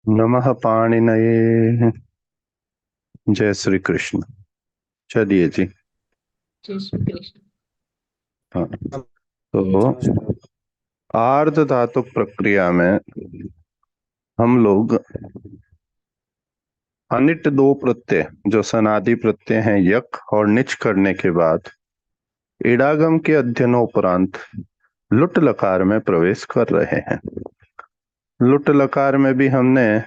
नमः पाणिनये। जय श्री कृष्ण। चलिए जी। जय श्री कृष्ण। हाँ, तो आर्ध धातु प्रक्रिया में हम लोग अनिट दो प्रत्यय जो सनादि प्रत्यय हैं यक और निच करने के बाद इडागम के अध्ययनोपरांत लुट लकार में प्रवेश कर रहे हैं। लुट लकार में भी हमने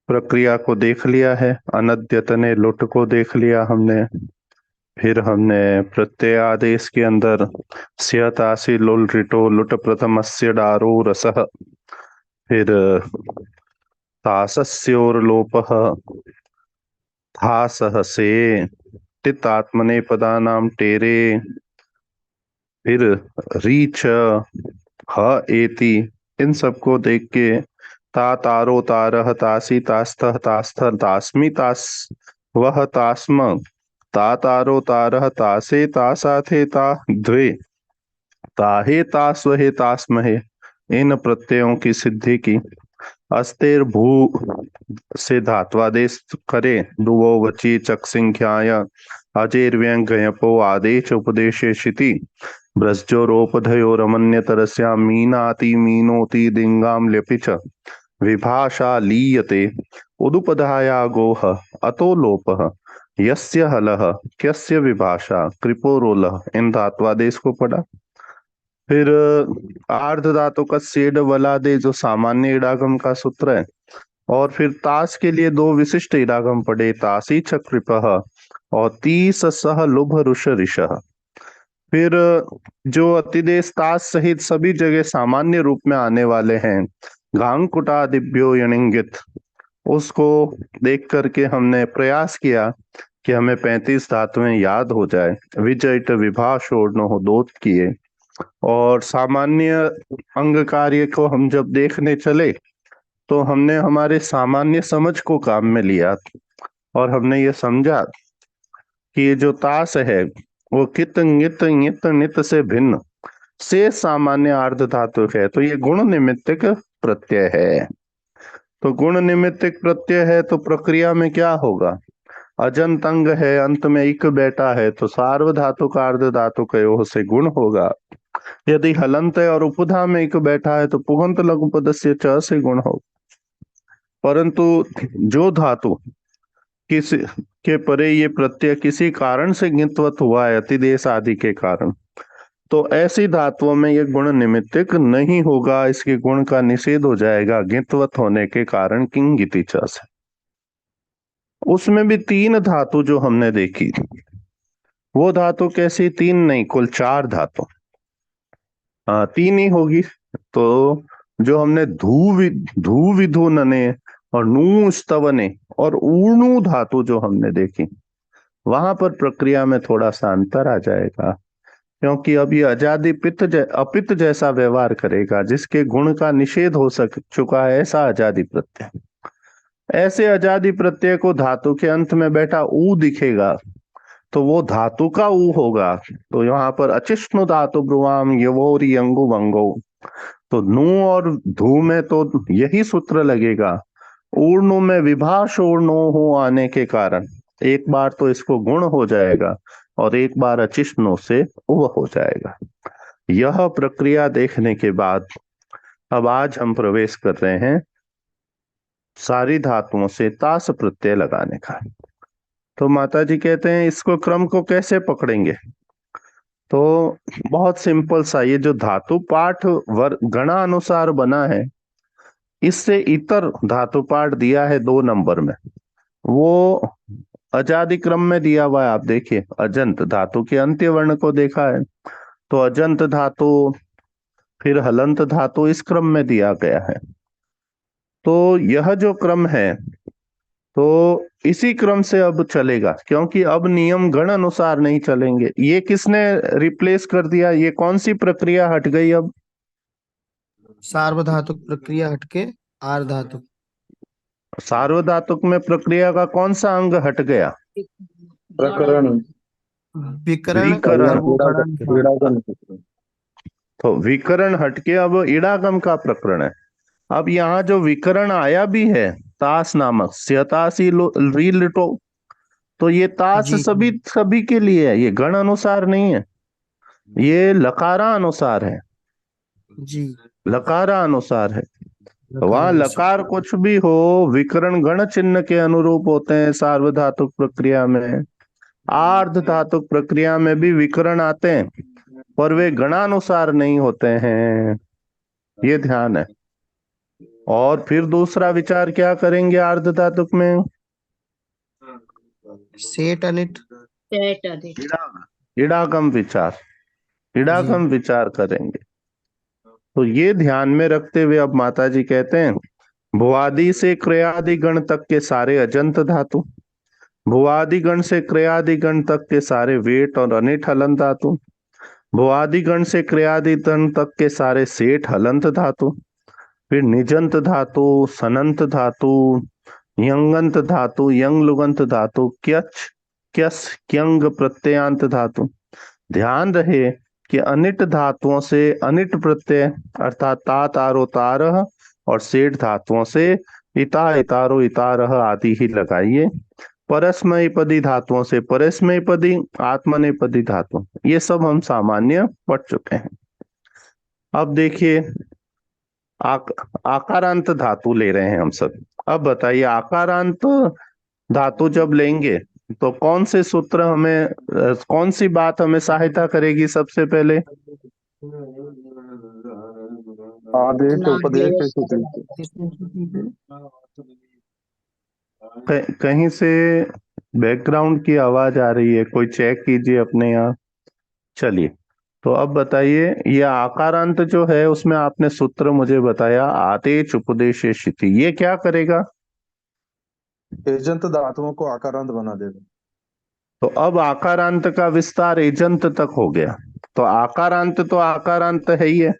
प्रक्रिया को देख लिया है। अनद्यतने लुट को देख लिया हमने। फिर हमने प्रत्यय आदेश के अंदर स्यतासी लुल रिटो लुट प्रथमस्य डारो रसः। फिर तासस्योर्लोपः था सहसे टित आत्मने पदानाम टेरे। फिर रीच ह एति इन सबको देख के ता तारो तारह तासी तास्तः तास्थर तास्मि तास वह तास्म ता तारो तारह तासे तासा थे ता द्वे ताहे तास्वहे तास्महे इन प्रत्ययों की सिद्धि की। अस्तेर भू से धात्वादेश करे डुवो वची चक संख्याय अजेर व्यंगयपो आदेश उपदेशे शिति ब्रजोरोपधयो रमन्य तरस्या मीनाति मीनोति दिंगाम ल्यपिच विभाषा लीयते उदुपधाया गोह अतो लोपः यस्य हलः क्यस्य विभाषा कृपोरोलः इन धात्वादेश को पढ़ा। फिर आर्ध धातु का सेड वलादे जो सामान्य इडागम का सूत्र है। और फिर ताश के लिए दो विशिष्ट इडागम पढ़े तासी चक्रिपः और तीस सह लुभ रुष ऋषः। फिर जो अतिदेश ताश सहित सभी जगह सामान्य रूप में आने वाले हैं घांकुटा दिव्यो यणिंगित उसको देख करके हमने प्रयास किया कि हमें 35 धातुएं याद हो जाए। विजयट विभा शोर्ण हो दोत किए और सामान्य अंग कार्य को हम जब देखने चले तो हमने हमारे सामान्य समझ को काम में लिया और हमने ये समझा कि ये जो तास है वो कित नित नित नित से भिन्न से सामान्य आर्ध धातु है। तो ये गुण निमित्तिक प्रत्यय है। तो गुण निमित्तिक प्रत्यय है तो प्रक्रिया में क्या होगा? अजंत अंग है अंत में इक बैठा है तो सार्वधातुक आर्ध धातु कयो से गुण होगा। यदि हलंत है और उपधा में इक बैठा है तो पुगंत लघु पदस्य च से गुण होगा। परंतु जो धातु किस के परे ये प्रत्यय किसी कारण से गिनवत हुआ है अतिदेश आदि के कारण तो ऐसी धातुओं में ये गुण निमित्तिक नहीं होगा। इसके गुण का निषेध हो जाएगा गिनवत होने के कारण किंगिति च से। उसमें भी तीन धातु जो हमने देखी वो धातु कैसी? तीन नहीं कुल चार धातु। हाँ तीन ही होगी। तो जो हमने धू विधु नने और नू स्तवने और ऊणु धातु जो हमने देखी वहां पर प्रक्रिया में थोड़ा सा अंतर आ जाएगा। क्योंकि अब ये अजादि अपित जैसा व्यवहार करेगा जिसके गुण का निषेध हो सक चुका है ऐसा अजादि प्रत्यय। ऐसे अजादि प्रत्यय को धातु के अंत में बैठा ऊ दिखेगा तो वो धातु का ऊ होगा। तो यहाँ पर अचिष्णु धातु ब्रुवाम यवोरी अंगु वंगो तो नू और धू में तो यही सूत्र लगेगा। ऊर्णु में विभाष ऊर्णो हो आने के कारण एक बार तो इसको गुण हो जाएगा और एक बार अचिष्णु से उव हो जाएगा। यह प्रक्रिया देखने के बाद अब आज हम प्रवेश कर रहे हैं सारी धातुओं से तास प्रत्यय लगाने का। तो माता जी कहते हैं इसको क्रम को कैसे पकड़ेंगे? तो बहुत सिंपल सा ये जो धातु पाठ गणा अनुसार बना है इससे इतर धातु पाठ दिया है 2 नंबर में वो अजादि क्रम में दिया हुआ है। आप देखिए अजंत धातु के अंत्य वर्ण को देखा है तो अजंत धातु फिर हलंत धातु इस क्रम में दिया गया है। तो यह जो क्रम है तो इसी क्रम से अब चलेगा क्योंकि अब नियम गण अनुसार नहीं चलेंगे। ये किसने रिप्लेस कर दिया? ये कौन सी प्रक्रिया हट गई अब? सार्वधातुक प्रक्रिया हटके आर्धातुक। सार्वधातुक में प्रक्रिया का कौन सा अंग हट गया? प्रकरण विकरण विकरण। लघु गणन था। क्रीड़ागण तो विकरण हटके अब इडागम का प्रकरण है। अब यहाँ जो विकरण आया भी है तास नामक स्यतासी री लिटो, तो ये तास जी सभी सभी के लिए है, ये गण अनुसार नहीं है, ये लकारा अनुसार है, जी। लकारा अनुसार है। तो लकार वहां अनुसार। लकार कुछ भी हो, विकरण गण चिन्ह के अनुरूप होते हैं सार्वधातुक प्रक्रिया में। आर्ध धातुक प्रक्रिया में भी विकरण आते हैं, पर वे गणानुसार नहीं होते हैं, ये ध्यान है। और फिर दूसरा विचार क्या करेंगे आर्ध धातुक में? सेठ अनिट। इडागम विचार, जी। इडागम विचार करेंगे। तो ये ध्यान में रखते हुए अब माता जी कहते हैं, भुआदि से क्रियादि गण तक के सारे अजंत धातु, भुआदि गण से क्रियादि गण तक के सारे वेट और अनिट हलंत धातु, भुआदि गण से क्रियादि गण तक के सारे सेठ हलंत धातु, फिर निजंत धातु, सनंत धातु, यंगंत धातु, यंग लुगंत धातु, क्यच क्यस क्यंग प्रत्ययांत धातु। ध्यान रहे कि अनिट धातुओं से अनिट प्रत्यय अर्थात तात आरो तारह, और सेठ धातुओं से इता इतारो इतारह आदि ही लगाइए। परस्मैपदी धातुओं से परस्मैपदी, आत्मनेपदी धातु, ये सब हम सामान्य पढ़ चुके हैं। अब देखिए आकारांत धातु ले रहे हैं हम सब। अब बताइए आकारांत धातु जब लेंगे तो कौन से सूत्र हमें कौन सी बात हमें सहायता करेगी सबसे पहले? आदेश उपदेश श्रुति। कहीं से बैकग्राउंड की आवाज आ रही है, कोई चेक कीजिए अपने यहाँ। चलिए, तो अब बताइए ये आकारांत जो है उसमें आपने सूत्र मुझे बताया आदेश उपदेश शिति, ये क्या करेगा? एजंत धातुओं को आकारांत बना देगा। तो अब आकारांत का विस्तार एजंत तक हो गया। तो आकारांत है ही है।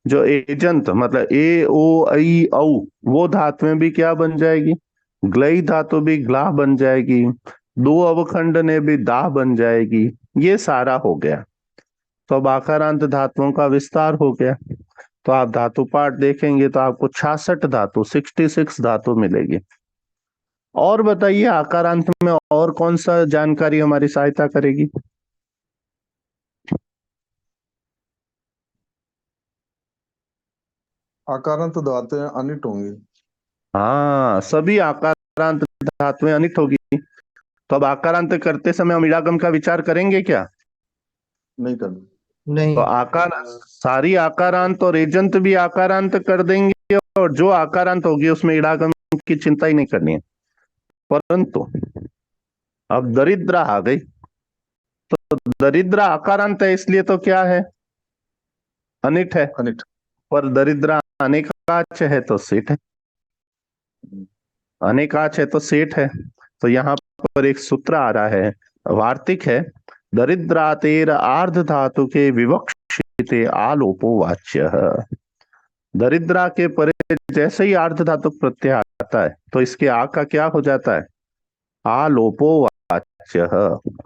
जो एजंत मतलब ए ओ आई औ, वो धातुएं भी क्या बन जाएगी? ग्लई धातु भी ग्लाह बन जाएगी, दो अवखंड ने भी दाह बन जाएगी। ये सारा हो गया। तो अब आकारांत धातुओं का विस्तार हो गया। तो आप धातु पाठ देखेंगे तो आपको 66 धातु 66 धातु मिलेगी। और बताइए आकारांत में और कौन सा जानकारी हमारी सहायता करेगी? आकारांत धातुएं अनिट होंगी। हाँ, सभी आकारांत धातुएं अनिट होगी। तो अब आकारांत करते समय हम इडागम का विचार करेंगे क्या? नहीं करना। तो नहीं। आकार सारी आकारांत और एजंत भी आकारांत कर देंगे, और जो आकारांत होगी उसमें इडागम की चिंता ही नहीं करनी है। परंतु अब दरिद्रा आ गई। तो दरिद्रा आकारांत है, इसलिए तो क्या है? अनिट है। अनिट। पर दरिद्रा अनेकाच है तो सेठ है, अनेकाच है तो सेठ है। तो यहाँ पर एक सूत्र आ रहा है, वार्तिक है, दरिद्रातेर आर्ध धातु के विवक्षिते आलोपो वाच्य। दरिद्रा के परे जैसे ही आर्ध धातु प्रत्यय आता है तो इसके आ का क्या हो जाता है? आलोपो वाच्य,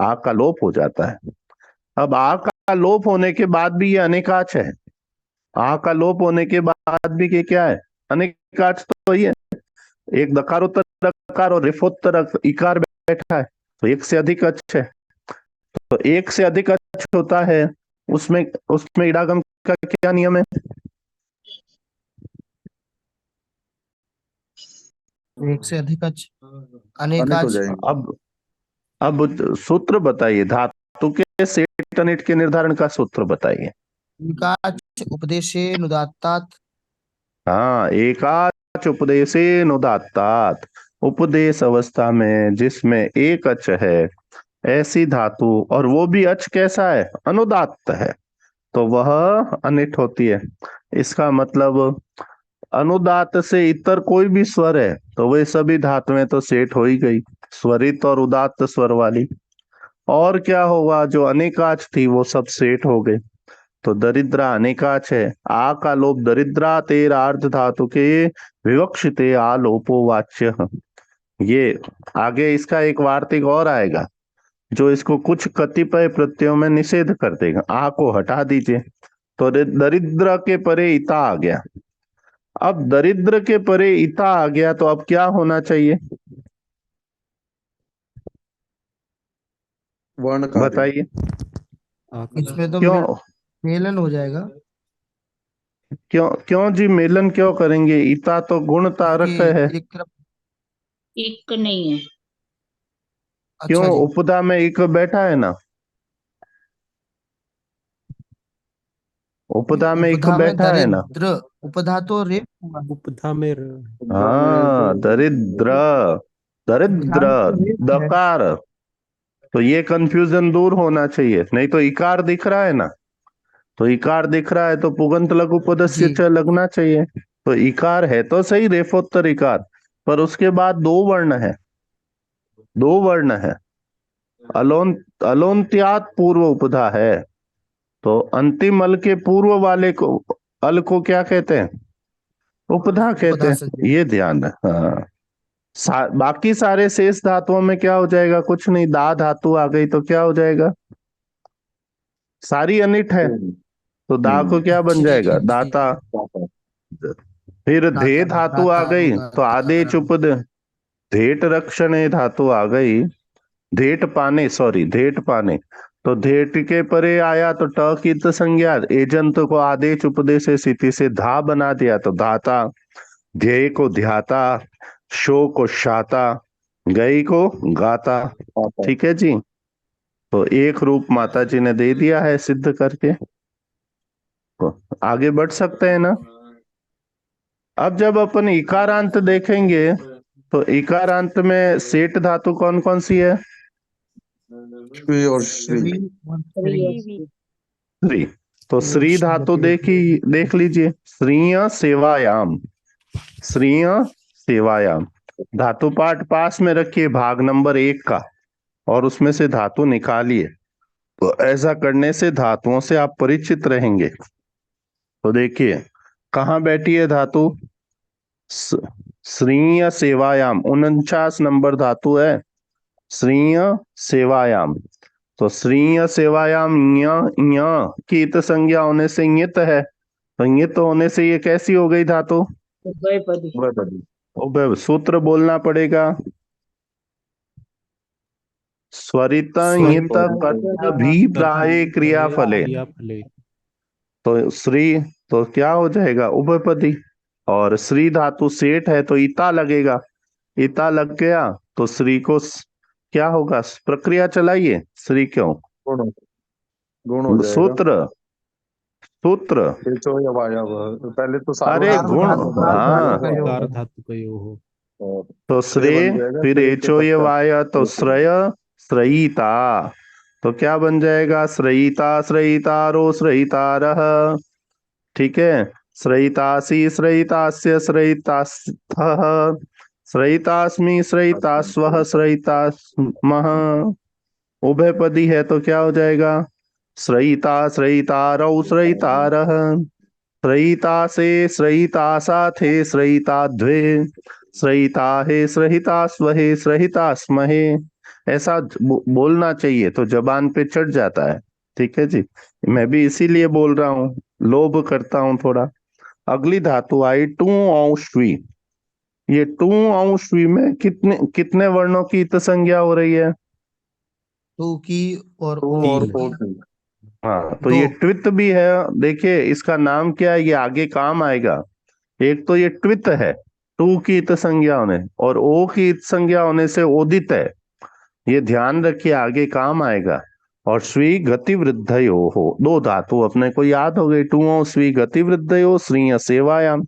आ का लोप हो जाता है। अब आ का लोप होने के बाद भी ये अनेकाच है। आ का लोप होने के बाद भी ये क्या है? अनेकाच तो ही है। एक दकारोत्तर दकार और रिफोत्तर इकार बैठा है, तो एक से अधिक अच है। तो एक से अधिक अच होता है, उसमें उसमें इडागम का क्या नियम है? एक से अधिक अनिट हो अनेकाच। जाएंगे। अब सूत्र बताइए, धातु के सेठ अनिट के निर्धारण का सूत्र बताइए। एकाच उपदेशे नुदात्तात। हाँ, एकाच उपदेशे नुदात्तात, उपदेश अवस्था में जिसमें एक अच है ऐसी धातु, और वो भी अच कैसा है? अनुदात्त है, तो वह अनिट होती है। इसका मतलब अनुदात से इतर कोई भी स्वर है तो वे सभी धातुएं तो सेठ हो ही गई, स्वरित और उदात्त स्वर वाली। और क्या होगा? जो अनेकाच थी वो सब सेठ हो गई। तो दरिद्रा अनेकाच है, आ का लोप दरिद्रा तेर आर्ध धातु के विवक्षिते आ लोपो वाच्य। ये आगे इसका एक वार्तिक और आएगा जो इसको कुछ कतिपय प्रत्ययों में निषेध कर देगा। आ को हटा दीजिए तो दरिद्र के परे इता आ गया। अब दरिद्र के परे इता आ गया तो अब क्या होना चाहिए वर्ण कार्य। बताइए। इसमें तो क्यों मेलन हो जाएगा, क्यों क्यों जी मेलन क्यों करेंगे? इता तो गुण तारक है। क्योंकि एक तरफ। एक नहीं है। क्यों? अच्छा जी। उपदा में एक बैठा है ना, उपदा में एक उपधा में बैठा है ना। दरिद्र, उपधा तो रेप हुआ। उपधा में हाँ, दरिद्र, दरिद्र, उपधा में तो रेप है। दकार। तो ये कंफ्यूजन दूर होना चाहिए, नहीं तो इकार दिख रहा है ना, तो इकार दिख रहा है तो पुगंत लघु पदस्य जी च लगना चाहिए। तो इकार है तो सही, रेफोत्तर इकार, पर उसके बाद दो वर्ण है, दो वर्ण है। अलोन अलोन्त्यात पूर्व उपधा है, तो अंतिम अल के पूर्व वाले को, अल को क्या कहते हैं? उपधा कहते उपधा हैं। से ये ध्यान है। हाँ, बाकी सारे शेष धातुओं में क्या हो जाएगा? कुछ नहीं, दा धातु आ गई तो क्या हो जाएगा? सारी अनिट है, तो दा को क्या बन जी जाएगा? जी। दाता। फिर धे दाता, धातु आ दाता गई तो दाता आदेच उपद, धेट रक्षणे धातु आ गई, धेट पाने, सॉरी धेट पाने, तो धेट के परे आया तो ट की त संज्ञा, एजंत को आदेश उपदेश स्थिति से धा बना दिया तो धाता, ध्येय को ध्याता, शो को शाता, गई को गाता। ठीक है जी। तो एक रूप माता जी ने दे दिया है सिद्ध करके, तो आगे बढ़ सकते हैं ना। अब जब अपन इकारांत देखेंगे तो इकारांत में सेठ धातु कौन कौन सी है? श्री और श्री। श्री और श्री। श्री। तो श्री धातु देख लीजिए, श्रीय सेवायाम, श्रीय सेवायाम। धातु पाठ पास में रखिए भाग नंबर 1 का, और उसमें से धातु निकालिए, तो ऐसा करने से धातुओं से आप परिचित रहेंगे। तो देखिए कहाँ बैठी है धातु? श्रीय सेवायाम, 49 नंबर धातु है, श्रीय सेवायाम। तो श्रीय सेवायाम य की इत संज्ञा होने से यत है, तो यत होने से ये कैसी हो गई धातु? उभयपदी। उभय। सूत्र बोलना पड़ेगा, स्वरित यत कर्त भी प्राये क्रियाफले। क्रियाफले। तो श्री, तो क्या हो जाएगा? उभयपदी। और श्री धातु सेठ है तो इता लगेगा, इता लग गया तो श्री को क्या होगा? प्रक्रिया चलाइए, श्री क्यों? गुण, गुण हो जाएगा। सूत्र, सूत्र। एचो या वायव, पहले तो अरे सार्वधातुक गुण, सार्वधातुक, हाँ। सार्वधातुक का योग कार है। धातु का योग हो। और तो श्रेय श्रेय, बन जाएगा, फिर श्रेय के एचो ये पश्चात वाय, तो श्रय, श्रयिता। तो क्या बन जाएगा? श्रयिता, श्रयितारो, श्रयितारः। ठीक है। श्रयितासी, श्रयितास्य, श्रयितास्थः, श्रयितास्मि, श्रयितास्वः, श्रयितास्मः। उभयपदी है तो क्या हो जाएगा? श्रयिता, श्रयितारौ, श्रयितारः, श्रयिता से, श्रयिता साथे, श्रयिता द्वे, श्रयिता हे, श्रयिता स्वहे, श्रयिता स्महे। ऐसा बोलना चाहिए तो जबान पे चढ़ जाता है। ठीक है जी। मैं भी इसीलिए बोल रहा हूँ, लोभ करता हूँ थोड़ा। अगली धातु आई टू औष्वी। ये टू औष्वी में कितने कितने वर्णों की इत संज्ञा हो रही है? टू की और टू ओ और तीन। ओ की। की। हाँ, तो दो। ये ट्वित भी है। देखिए इसका नाम क्या है, ये आगे काम आएगा। एक तो ये ट्वित है, टू की इत संज्ञा होने, और ओ की इत संज्ञा होने से ओदित है। ये ध्यान रखिए, आगे काम आएगा। और स्वी गति वृद्धयो हो, दो धातु अपने को याद हो गई, टू स्वी गति वृद्धयो, श्रीय सेवायाम।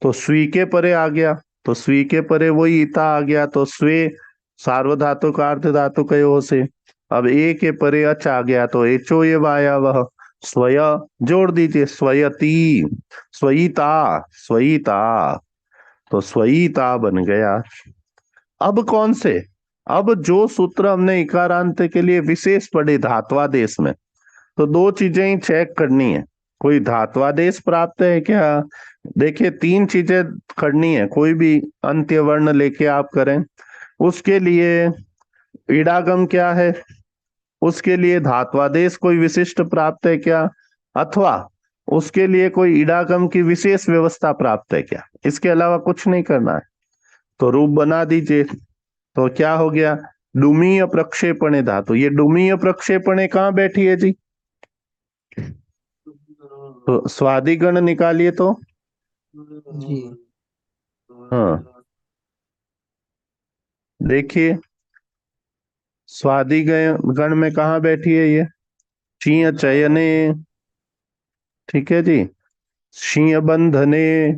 तो स्वी के परे आ गया, तो स्वी के परे वही इता आ गया, तो स्वे सार्वधातु का अर्ध धातु कयो से। अब ए के परे अच आ गया तो एचो ये वाया वह, स्वय जोड़ दीजिए, स्वयती, स्वयिता, स्वयिता। तो स्वयिता बन गया। अब कौन से? अब जो सूत्र हमने इकारांत के लिए विशेष पढ़े धात्वादेश में, तो दो चीजें ही चेक करनी है। कोई धात्वादेश प्राप्त है क्या? देखिए 3 चीजें करनी है, कोई भी अंत्य वर्ण लेके आप करें। उसके लिए इडागम क्या है, उसके लिए धात्वादेश कोई विशिष्ट प्राप्त है क्या, अथवा उसके लिए कोई इडागम की विशेष व्यवस्था प्राप्त है क्या? इसके अलावा कुछ नहीं करना है। तो रूप बना दीजिए। तो क्या हो गया? डुमीय प्रक्षेपणे धातु। ये डुमीय प्रक्षेपणे कहाँ बैठी है जी? तो स्वादिगण निकालिए तो। जी हाँ, देखिए स्वादिगण में कहाँ बैठी है ये? शीय चयने, ठीक है जी, शीय बंधने,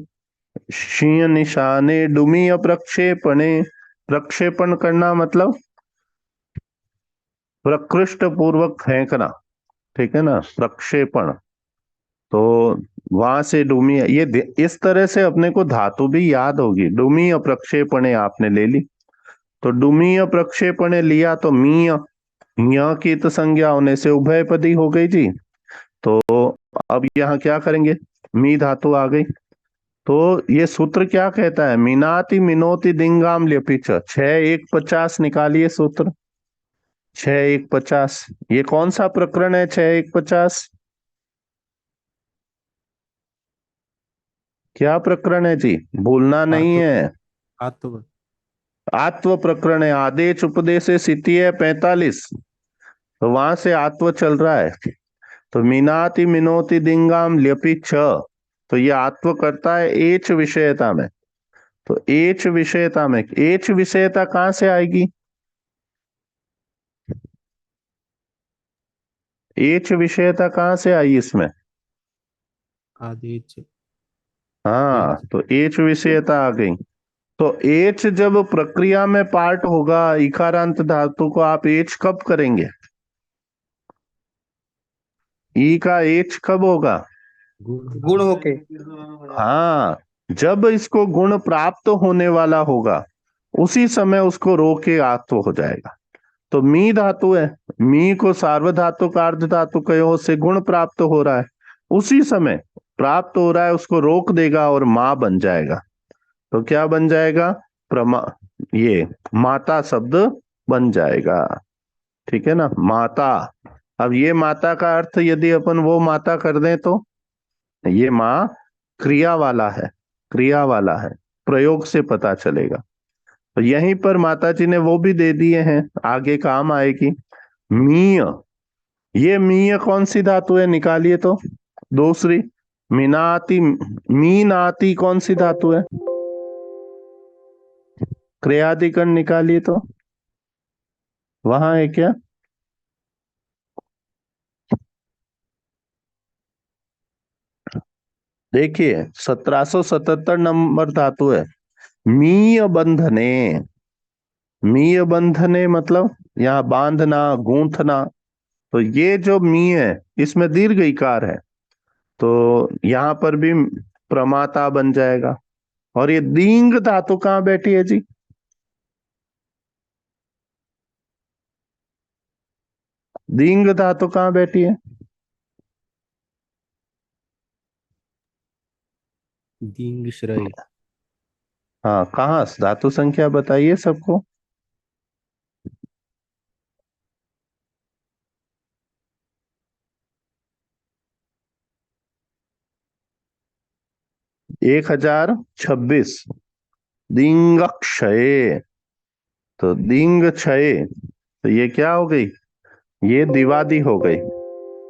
शीय निशाने, डुमीय प्रक्षेपणे। प्रक्षेपण करना मतलब प्रकृष्ट पूर्वक फेंकना, ठीक है ना, प्रक्षेपण। तो वहां से डूमी, इस तरह से अपने को धातु भी याद होगी। डूमीय प्रक्षेपणे आपने ले ली, तो डूमीय प्रक्षेपणे लिया तो मीय, य की तो संज्ञा होने से उभयपदी हो गई जी। तो अब यहाँ क्या करेंगे? मी धातु आ गई। तो ये सूत्र क्या कहता है? मीनाति मिनोति दिंगाम ल्यपिच। 6 1 50 निकालिए सूत्र। 6 1 50, ये कौन सा प्रकरण है? 6 1 50 क्या प्रकरण है जी? भूलना नहीं आत्व है। आत्व आत्व प्रकरण है। आदेश उपदेश स्थिति है 45, तो वहां से आत्व चल रहा है। तो मीनाति मिनोति दिंगाम ल्यपि छ, तो ये आत्व करता है एच विषयता में। तो एच विषयता में, एच विषयता कहां से आएगी? एच विषयता कहां से आई इसमें? आदेश हाँ, तो एच विषयता आ गई। तो एच जब प्रक्रिया में पार्ट होगा इकारांत धातु को, आप एच कब करेंगे? ई का एच कब होगा? गुण होके हाँ, जब इसको गुण प्राप्त होने वाला होगा उसी समय उसको रो के आत्व हो जाएगा। तो मी धातु है, मी को सार्वधातुक अर्ध धातु कयो से गुण प्राप्त हो रहा है, उसी समय प्राप्त हो रहा है, उसको रोक देगा और माँ बन जाएगा। तो क्या बन जाएगा? प्रमा, ये माता शब्द बन जाएगा, ठीक है ना, माता। अब ये माता का अर्थ यदि अपन वो माता कर दें तो ये माँ क्रिया वाला है, क्रिया वाला है, प्रयोग से पता चलेगा। तो यहीं पर माता जी ने वो भी दे दिए हैं, आगे काम आएगी। मीय, ये मीय कौन सी धातु है? निकालिए तो। दूसरी मीनाति, मीनाति कौन सी धातु है? क्रियादिकरण निकालिए तो। वहां है क्या? देखिए 1777 नंबर धातु है, मीय बंधने। मीय बंधने मतलब यहाँ बांधना, गूंथना। तो ये जो मी है इसमें दीर्घ इकार है, तो यहाँ पर भी प्रमाता बन जाएगा। और ये दींग धातु कहाँ बैठी है जी? दींग धातु कहाँ बैठी है? दींग श्रय हाँ, कहाँ? धातु संख्या बताइए सबको। एक 1026 दींगक्षय। तो दींग क्षय, तो ये क्या हो गई? ये दिवादी हो गई।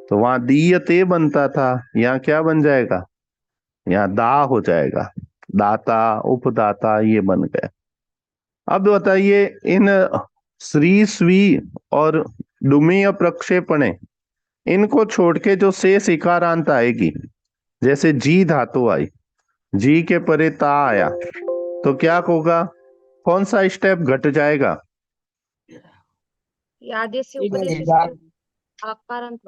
तो वहां दीयते बनता था, यहाँ क्या बन जाएगा? यहाँ दा हो जाएगा, दाता उपदाता ये बन गए। अब बताइए इन श्री स्वी और डुमीय प्रक्षेपणे, इनको छोड़ के जो शेष इकारांत आएगी, जैसे जी धातु आई, जी के परे ता आया, तो क्या होगा? कौन सा स्टेप घट जाएगा? आदेश से उपदेश या- आकारांत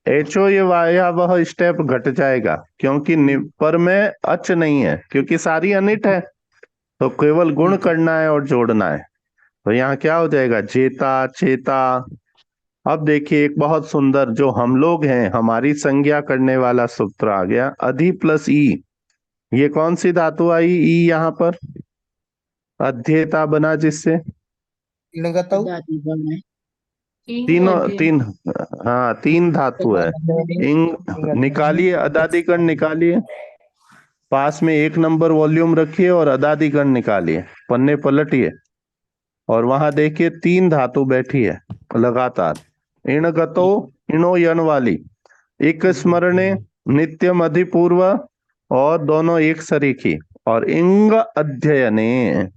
एचो ये वाया वह स्टेप घट जाएगा, क्योंकि पर में अच नहीं है, क्योंकि सारी अनिट है, तो केवल गुण करना है और जोड़ना है। तो यहाँ क्या हो जाएगा? चेता चेता। अब देखिए एक बहुत सुंदर, जो हम लोग हैं हमारी संज्ञा करने वाला सूत्र आ गया, अधि प्लस ई। ये कौन सी धातु आई? ई यहाँ पर अध्येता बना, जिससे इणगतौ दादी बन है। तीनों तीन, हाँ तीन धातु है। इंग निकालिए, अदादिगण निकालिए, पास में 1 नंबर वॉल्यूम रखिए और अदादिगण निकालिए, पन्ने पलटिए और वहां देखिए 3 धातु बैठी है लगातार। इण गतो, इणो यन वाली, एक स्मरणे, नित्यम अधिपूर्व और दोनों एक सरीखी, और इंग अध्ययने।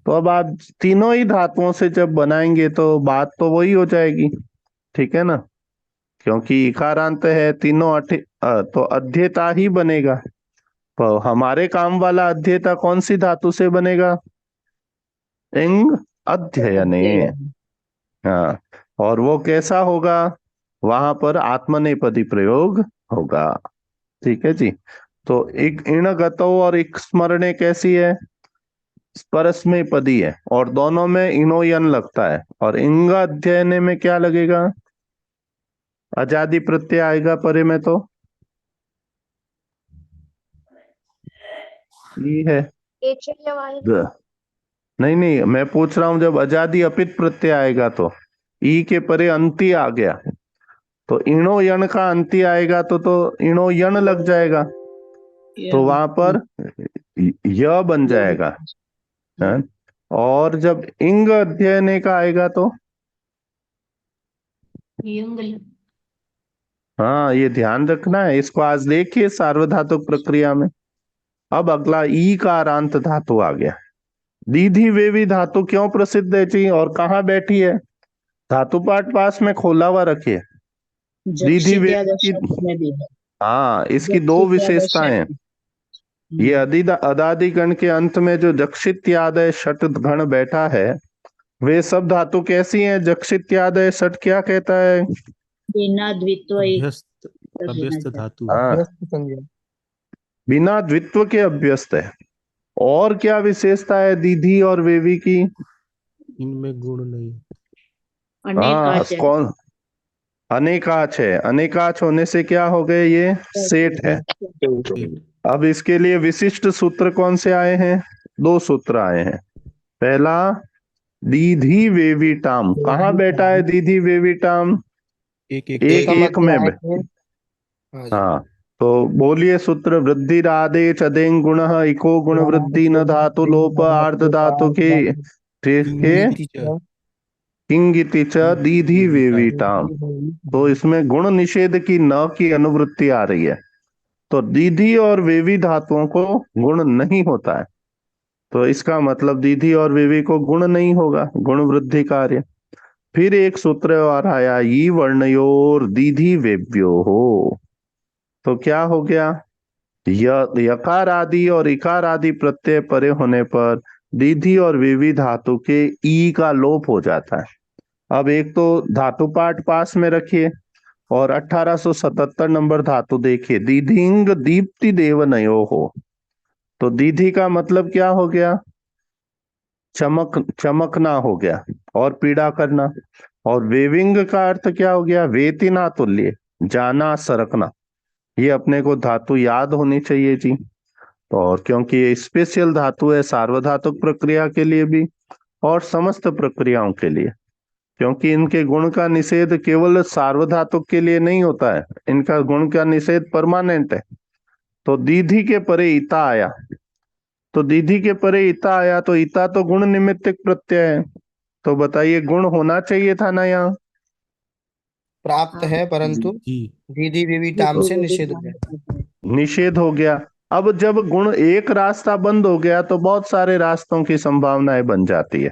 तो अब आप तीनों ही धातुओं से जब बनाएंगे तो बात तो वही हो जाएगी, ठीक है ना, क्योंकि इकारांत है तीनों तो अध्येता ही बनेगा। तो हमारे काम वाला अध्येता कौन सी धातु से बनेगा? इंग अध्ययने। हाँ, और वो कैसा होगा? वहां पर आत्मनेपदी प्रयोग होगा, ठीक है जी। तो एक इण गतो और एक स्मरणे कैसी है? परस्मय पदी है और दोनों में इनो यन लगता है, और इंग अध्ययने में क्या लगेगा? अजादि प्रत्यय आएगा परे में, तो ये है एचर्यवाही नहीं नहीं, मैं पूछ रहा हूं जब अजादि अपित प्रत्यय आएगा तो ई के परे अंति आ गया, तो इणो यण का अंति आएगा तो इणो यण लग जाएगा, तो वहां पर य बन जाएगा है? और जब इंग अध्ययने का आएगा तो हाँ, ये ध्यान रखना है, इसको आज देखिए सार्वधातुक प्रक्रिया में। अब अगला ई का आरांत धातु आ गया। दीधी वेवी धातु क्यों प्रसिद्ध है जी, और कहाँ बैठी है? धातु पाठ पास में खोला हुआ रखिए। दीधी वेवी की, में भी है। हाँ, इसकी दो विशेषताएं हैं। ये अदादि गण के अंत में जो जक्षित्यादय षट गण बैठा है, वे सब धातु कैसी हैं? जक्षित्यादय षट क्या कहता है? बिना द्वित्व अभ्यस्त अभ्यस्त धातु है। हाँ, व्यस्त संज्ञा। बिना द्वित्व के अभ्यस्त है। और क्या विशेषता है दीधी और वेवी की? इनमें गुण नहीं। हाँ, अनेकाच है। कौन? अनेकाच है। अनेकाच होने से क्या हो गए? ये सेठ है। अब इसके लिए विशिष्ट सूत्र कौन से आए हैं? 2 सूत्र आए हैं। पहला, दीधी वेवीटाम। कहाँ बैठा है दीधी वेवीटाम? एक एक एक एक में हाँ जी। हाँ, तो बोलिए सूत्र। वृद्धि राधे चदें गुण, इको गुण वृद्धि न धातु लोप आर्ध धातु के, ठीक है, इंगिति च किंगिति च दीधी वेवीटाम। तो इसमें गुण निषेध की न की अनुवृत्ति आ रही है, तो दीधी और वेवी धातुओं को गुण नहीं होता है, तो इसका मतलब दीधी और वेवी को गुण नहीं होगा, गुण वृद्धि कार्य। फिर एक सूत्र और आया, ई वर्णयोर दीधी वेव्यो हो। तो क्या हो गया? यकार आदि और इकार आदि प्रत्यय परे होने पर दीधी और वेवी धातु के ई का लोप हो जाता है। अब एक तो धातु पाठ पास में रखिए और 1877 नंबर धातु देखिए, दीधिंग दीप्ति देव नयो हो। तो दीधी का मतलब क्या हो गया? चमकना हो गया और पीड़ा करना। और वेविंग का अर्थ क्या हो गया? वेतिना तुल्य, जाना सरकना। ये अपने को धातु याद होनी चाहिए जी। तो और क्योंकि ये स्पेशल धातु है सार्वधातुक प्रक्रिया के लिए भी और समस्त प्रक्रियाओं के लिए, क्योंकि इनके गुण का निषेध केवल सार्वधातुक के लिए नहीं होता है, इनका गुण का निषेध परमानेंट है। तो दीधी के परे इता आया, तो दीधी के परे इता आया, तो इता तो गुण निमित्तिक प्रत्यय है, तो बताइए गुण होना चाहिए था ना यहाँ? प्राप्त है परंतु जी दीदी बीवी टाम से निषेध हो गया। निषेध हो गया। अब जब गुण एक रास्ता बंद हो गया तो बहुत सारे रास्तों की संभावनाएं बन जाती है।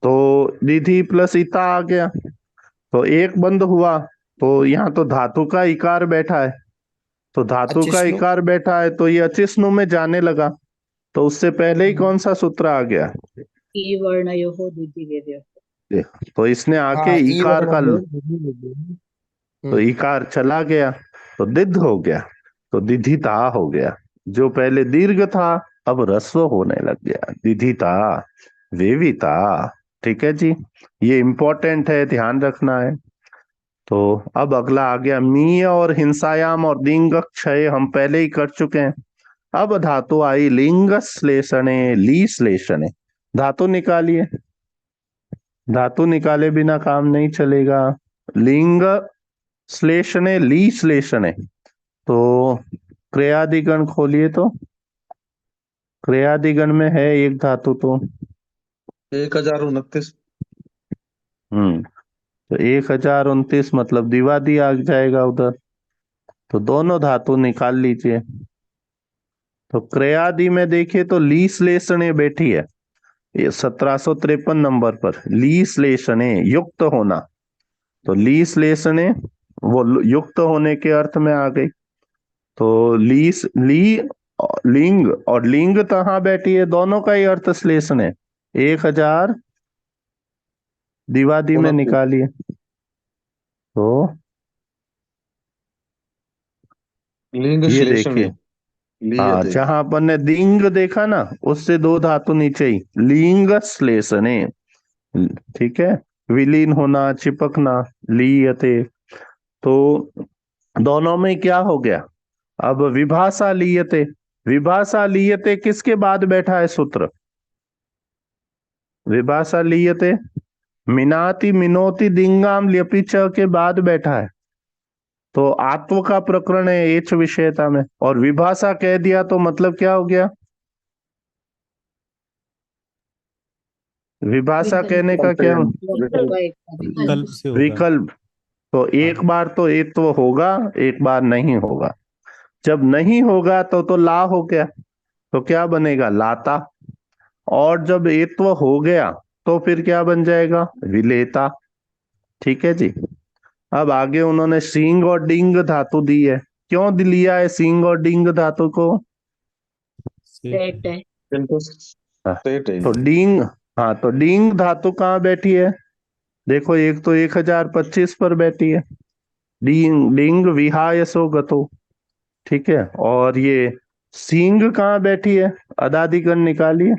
तो दीधी प्लस इता आ गया, तो एक बंद हुआ, तो यहाँ तो धातु का इकार बैठा है, तो धातु का अचिष्णु। इकार बैठा है तो ये अचिष्णु में जाने लगा। तो उससे पहले ही कौन सा सूत्र आ गया? ई वर्णयोः दीधिवेव्यो। तो इसने आके हाँ, ई इकार का, वर्ण दीदी बीवी। तो इकार चला गया तो दिद्ध हो गया, तो दिधिता हो गया। जो पहले दीर्घ था अब ह्रस्व होने लग गया, दिधिता वेविता। ठीक है जी, ये इंपॉर्टेंट है, ध्यान रखना है। तो अब अगला आ गया मीय और हिंसायाम और लिंग क्षय, हम पहले ही कर चुके हैं। अब धातु आई लिंग श्लेषणे ली श्लेषणे। धातु निकालिए। धातु निकाले बिना काम नहीं चलेगा। लिंग श्लेषणे ली श्लेषणे, तो क्रियादिगण खोलिए तो क्रियादिगण में है एक धातु तो 1029। तो 1029 मतलब द्विवादी आ जाएगा उधर, तो दोनों धातु निकाल लीजिए। तो क्रियादि में देखिए तो ली श्लेषणे बैठी है, ये 1753 नंबर पर ली श्लेषणे युक्त होना, तो ली श्लेषणे वो युक्त होने के अर्थ में आ गई। तो ली लिंग और लिंग कहाँ बैठी है, दोनों का ही अर्थ श्लेषण है। 1000 द्विवादी में 29। निकालिए तो लिंग ये श्लेषणे देखिए, हाँ लीयते। जहां अपन ने लिंग देखा ना उससे दो धातु नीचे ही लिंग श्लेषणे, ठीक है, विलीन होना चिपकना लीयते, तो दोनों में क्या हो गया। अब विभाषा लीयते, विभाषा लीयते किसके बाद बैठा है सूत्र, विभाषा लीयते मिनाति मिनोति दिंगाम ल्यपि च के बाद बैठा है, तो आत्व का प्रकरण है एच विषयता में, और विभाषा कह दिया तो मतलब क्या हो गया, विभाषा कहने का क्या विकल्प से होगा। विकल्प, तो एक बार तो एत्व होगा एक बार नहीं होगा, जब नहीं होगा तो ला हो गया, तो क्या बनेगा लाता, और जब एत्व हो गया तो फिर क्या बन जाएगा विलेता। ठीक है जी। अब आगे उन्होंने सींग और डिंग धातु दी है, क्यों लिया है सींग और डिंग धातु को, सेट है। इनको सेट है। तो डिंग, हाँ तो डिंग धातु कहाँ बैठी है, देखो एक तो 1025 पर बैठी है, डिंग डिंग विहाय सो गतो, ठीक है, और ये सींग कहाँ बैठी है, अदादिगण निकालिए,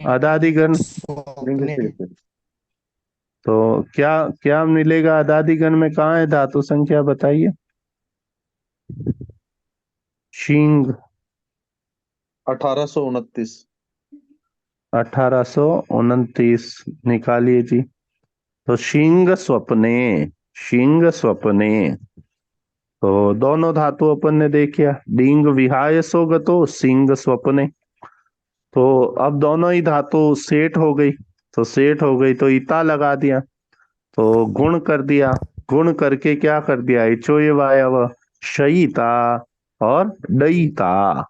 अदादिगण, लिंग श्लेषण तो क्या क्या मिलेगा अदादिगण में, कहाँ है धातु संख्या बताइए, शींग 1829। 1829 निकालिए जी, तो शींग स्वप्ने, शींग स्वप्ने, तो दोनों धातु अपन ने देखिया, डींग विहाय सोगतो सिंग स्वप्ने, तो अब दोनों ही धातु सेट हो गई, तो सेट हो गई तो इता लगा दिया, तो गुण कर दिया, गुण करके क्या कर दिया इचोय वायव शयिता और डयिता।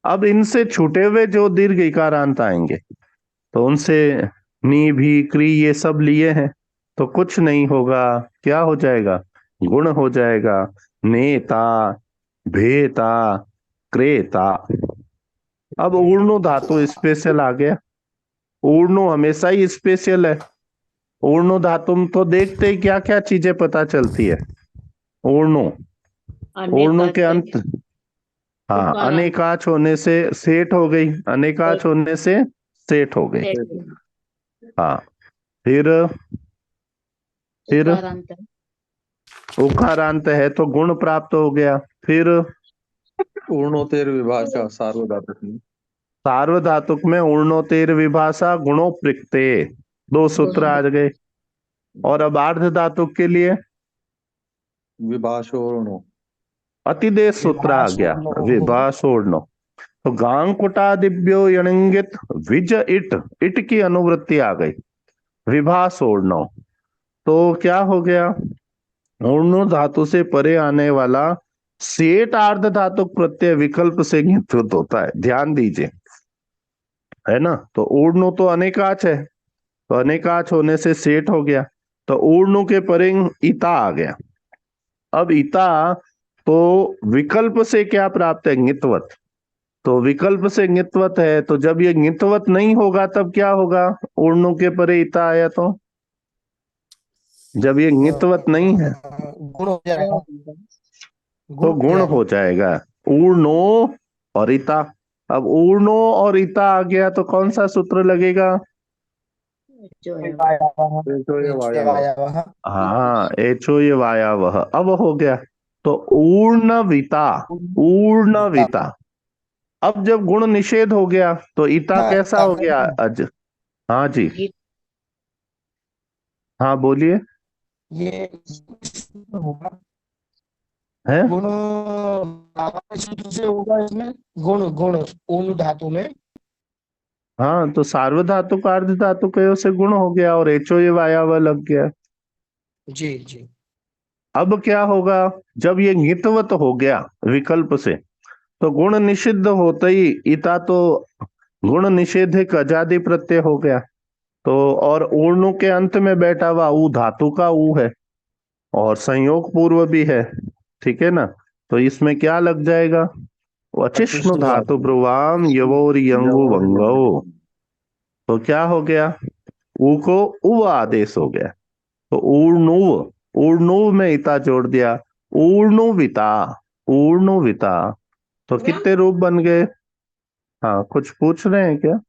अब इनसे छूटे हुए जो दीर्घ इकारांत आएंगे तो उनसे नी भी क्री ये सब लिए हैं, तो कुछ नहीं होगा, क्या हो जाएगा गुण हो जाएगा, नेता भेता क्रेता। अब ऊर्णु धातु स्पेशल आ गया, ऊर्णु हमेशा ही स्पेशल है, ऊर्णु धातु में तो देखते ही क्या क्या चीजें पता चलती है, ऊर्णु ऊर्णु के अंत, हाँ उकारांत। अनेकाच होने से सेठ हो गई, अनेकाच होने से सेठ हो गई, हाँ फिर उकारांत है। उकारांत है तो गुण प्राप्त हो गया, फिर पूर्णोत्तर विभाषा सार्वधातुक में। सार्वधातुक में ऊर्णोतेर विभाषा गुणोपृक्ते, दो सूत्र आ गए, और अब आर्ध धातुक के लिए विभाषोर्णो अतिदेश सूत्र आ गया विभाषोर्णो, तो गांग कुटादिभ्यो यणिंगित विज इट, इट की अनुवृत्ति आ गई विभाषोर्णो, तो क्या हो गया ऊर्णु धातु से परे आने वाला सेठ आर्ध धातुक प्रत्यय विकल्प से नियुक्त होता है, ध्यान दीजिए, है ना, तो ऊर्णु तो अनेकाच है, तो अनेकाच होने से सेठ हो गया, तो ऊर्णु के परे इता आ गया। अब इता तो विकल्प से क्या प्राप्त है ङित्वत, तो विकल्प से ङित्वत है, तो जब ये ङित्वत नहीं होगा तब क्या होगा, ऊर्णु के परे इता आया तो जब ये ङित्वत नहीं है गुण हो जाएगा, तो गुण हो जाएगा ऊर्णो और इता। अब ऊर्णो और इता आ गया तो कौन सा सूत्र लगेगा, जो है हाँ एचो ये वाया वह, अब हो गया तो ऊर्णविता, ऊर्णविता, अब जब गुण निषेध हो गया तो ईता कैसा हो गया अज? हाँ जी, गीत हाँ बोलिए। ये होगा है गुण भावांतर सूत्र से होगा इसमें। गुण गुण ऊन धातु में। हाँ, तो सार्वधातुक अर्ध धातुक से गुण हो गया और एचो ये वायाव लग गया। जी जी। अब क्या होगा? जब ये ङितवत हो गया विकल्प से, तो गुण निषिद्ध होते ही इता तो गुण निषेधिक अजादि प्रत्यय हो गया। तो और ऊर्णु के अंत में बैठा हुआ ऊ धातु का ऊ है और संयोग पूर्व भी है, ठीक है ना? तो इसमें क्या लग जाएगा? अचिष्णु धातु ब्रुवाम यवोर यंगु वंगो। तो क्या हो गया? ऊ को उ आदेश हो गया। तो ऊर्णुव, ऊर्णुव में इता जोड़ दिया, ऊर्णुविता, ऊर्णुविता। तो कितने रूप बन गए? हाँ, कुछ पूछ रहे हैं क्या?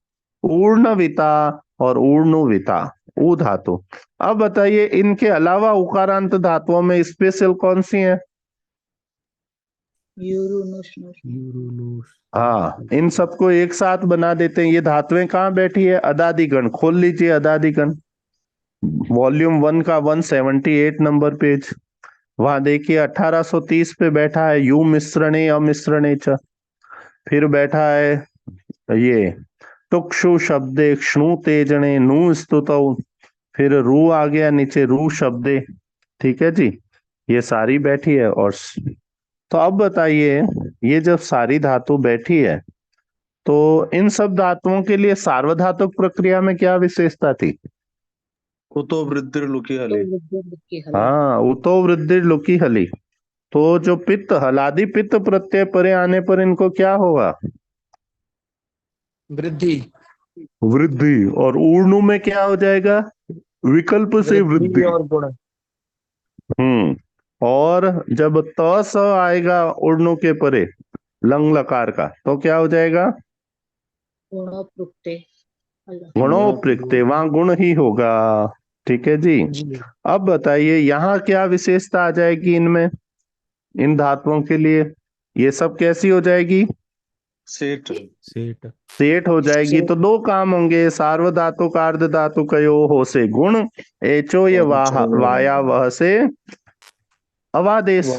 ऊर्णविता और ऊर्णुविता, ऊ धातु। अब बताइए इनके अलावा उकारांत धातुओं में स्पेशल कौन सी है? यूरोनोस। हाँ, इन सबको एक साथ बना देते हैं। ये धातुएं कहाँ बैठी है? अदादिगण। खोल लीजिए अदादिगण, वॉल्यूम 1 का 178 नंबर पेज। वहां देखिए 1830 पे बैठा है यू मिश्रणे अमिश्रणे च। फिर बैठा है ये तुक्षु शब्दे क्षणु तेजणे नु स्तुतौ। फिर रू आ गया नीचे, रू शब्दे। ठीक है जी, ये सारी बैठी है। और तो अब बताइए, ये जब सारी धातु बैठी है तो इन सब धातुओं के लिए सार्वधातुक प्रक्रिया में क्या विशेषता थी? कुतो वृद्धि लुकी तो हली। विद्युत की हल हाँ, उतो वृद्धि लुकी हली। तो जो पित्त, हलादि पित्त प्रत्यय परे आने पर इनको क्या होगा? वृद्धि। वृद्धि। और ऊर्णु में क्या हो जाएगा? विकल्प से वृद्धि। और गुण। और जब त स आएगा ऊर्णु के परे लंग लकार का, तो क्या हो जाएगा? गुणोपृक्ते हल गुणोपृक्ते, वहां गुण ही होगा। ठीक है जी। जी। अब बताइए यहाँ क्या विशेषता आ जाएगी इनमें, इन धातुओं के लिए? ये सब कैसी हो जाएगी? सेठ। सेट। सेठ हो जाएगी। तो दो काम होंगे, सार्वधातुक अर्ध धातु कयो हो से गुण, एचो ये वाया वह से अवादेश।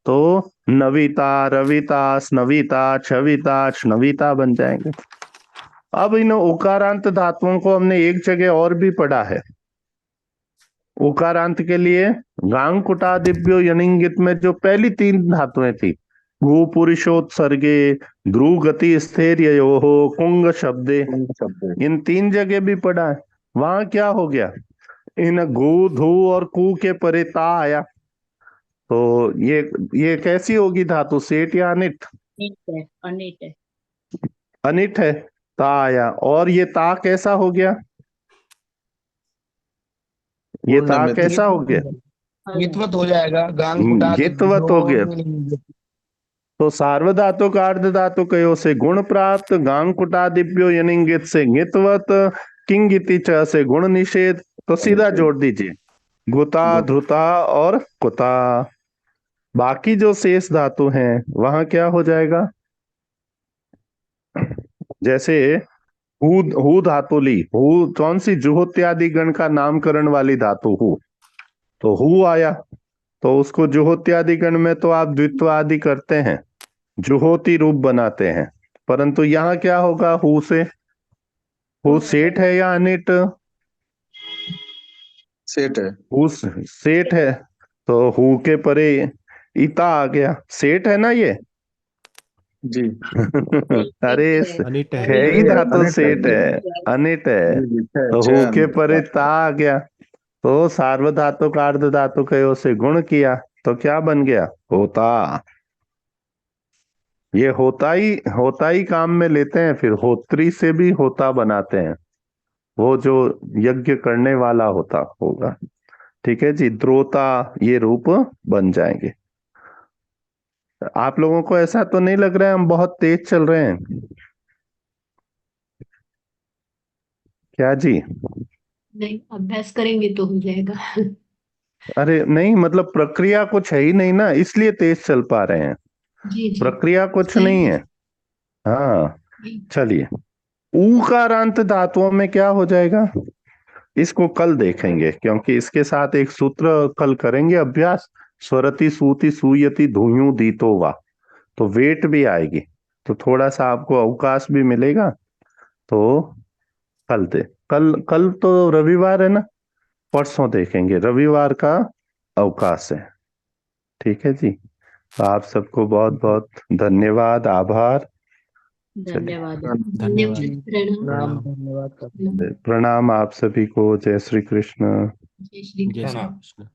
तो नविता, रविता, स्नविता, छविता, स्नविता बन जाएंगे। अब इन उकारांत धातुओं को हमने एक जगह और भी पढ़ा है। उकारांत के लिए गांग कुटादिभ्यो यनिंगित में जो पहली 3 धातुएं थी, गु पुरुषोत्सर्गे, ध्रुव गति स्थिर यो कुंग शब्दे, इन 3 जगह भी पढ़ा है। वहां क्या हो गया? इन गु धु और कु के परे ता आया। तो ये कैसी होगी धातु? सेठ या अनिट? अनिट है, अनिट है। अनिट है, ता आया। और ये ता कैसा हो गया? ये ता कैसा हो गया? ङितवत हो जाएगा। गांग कुटा ङितवत हो गया। तो सार्वधातुक अर्ध धातु कयो से गुण प्राप्त, गांग कुटादिभ्यो यनिंगित से ङितवत, किंगिति च से गुण निषेध। तो सीधा जोड़ दीजिए गुता, ध्रुता और कुता। बाकी जो शेष धातु हैं वहां क्या हो जाएगा? जैसे हु धातु ली, हु कौन सी? जुहोत्यादि गण का नामकरण वाली धातु हु। तो हु आया, तो उसको जुहोत्यादि गण में तो आप द्वित्व आदि करते हैं, जुहोती रूप बनाते हैं। परंतु यहाँ क्या होगा? हु से, हु सेठ है या अनिट? सेठ है। हु सेठ है, तो हु के परे ईता आ गया। सेठ है ना ये? जी अरे अनिट है। है ही धातु अनिट है। सेठ है, अनिट है। जी, जी, तो छह हु के अनिट। परे ता आ गया। तो सार्वधातुक अर्ध धातु कयो से गुण किया, तो क्या बन गया? होता। ये होता ही काम में लेते हैं, फिर होत्री से भी होता बनाते हैं, वो जो यज्ञ करने वाला होता होगा। ठीक है जी, द्रोता ये रूप बन जाएंगे। आप लोगों को ऐसा तो नहीं लग रहा है हम बहुत तेज चल रहे हैं क्या जी? नहीं, अभ्यास करेंगे तो हो जाएगा। अरे नहीं, मतलब प्रक्रिया कुछ है ही नहीं ना, इसलिए तेज चल पा रहे हैं। जी जी। प्रक्रिया कुछ सही नहीं है। है। हाँ, चलिए, ऊकारांत धातुओं में क्या हो जाएगा, इसको कल देखेंगे, क्योंकि इसके साथ एक सूत्र कल करेंगे अभ्यास। स्वरति सूति सूयति धूयू दीतो वा, तो वेट भी आएगी, तो थोड़ा सा आपको अवकाश भी मिलेगा। तो कल कल तो रविवार है ना, परसों देखेंगे, रविवार का अवकाश है। ठीक है जी, तो आप सबको बहुत बहुत धन्यवाद, आभार। धन्यवाद। धन्यवाद। प्रणाम। नाम धन्यवाद करते हैं। प्रणाम आप सभी को। जय श्री कृष्ण। जय श्री जय श्री प्रणाम। कृष्ण।